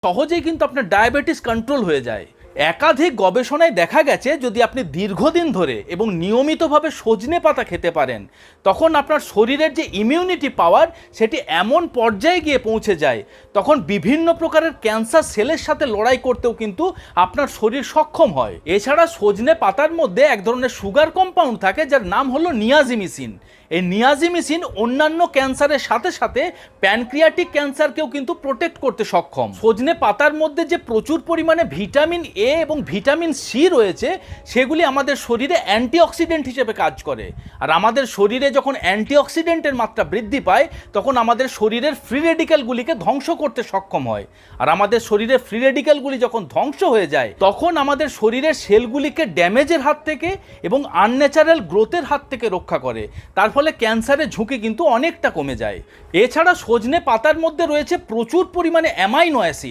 সহজেই কিন্তু আপনার ডায়াবেটিস কন্ট্রোল হয়ে যায়। একাধিক গবেষণায় দেখা গেছে যদি আপনি দীর্ঘদিন ধরে এবং নিয়মিতভাবে সজনে পাতা খেতে পারেন তখন আপনার শরীরের যে ইমিউনিটি পাওয়ার সেটি এমন পর্যায়ে গিয়ে পৌঁছে যায় তখন বিভিন্ন প্রকারের ক্যান্সার সেলের সাথে লড়াই করতেও কিন্তু আপনার শরীর সক্ষম হয়। এছাড়া সজনে পাতার মধ্যে এক ধরনের সুগার কম্পাউন্ড থাকে যার নাম হলো নিয়াজিমিসিন। এই নিয়াজিমিসিন অন্যান্য ক্যান্সারের সাথে সাথে প্যানক্রিয়াটিক ক্যান্সারকেও কিন্তু প্রোটেক্ট করতে সক্ষম। সজনে পাতার মধ্যে যে প্রচুর পরিমাণে ভিটামিন এ এবং ভিটামিন সি রয়েছে সেগুলি আমাদের শরীরে অ্যান্টিঅক্সিডেন্ট হিসেবে কাজ করে। আর আমাদের শরীরে যখন অ্যান্টিঅক্সিডেন্টের মাত্রা বৃদ্ধি পায় তখন আমাদের শরীরের ফ্রি রেডিক্যালগুলিকে ধ্বংস করতে সক্ষম হয়। আর আমাদের শরীরের ফ্রি রেডিক্যালগুলি যখন ধ্বংস হয়ে যায় তখন আমাদের শরীরের সেলগুলিকে ড্যামেজের হাত থেকে এবং আনন্যাচারাল গ্রোথের হাত থেকে রক্ষা করে। তার ফলে ক্যান্সারের ঝুঁকি কিন্তু অনেকটা কমে যায়। এছাড়া সজনে পাতার মধ্যে রয়েছে প্রচুর পরিমাণে অ্যামাইনো অ্যাসিড।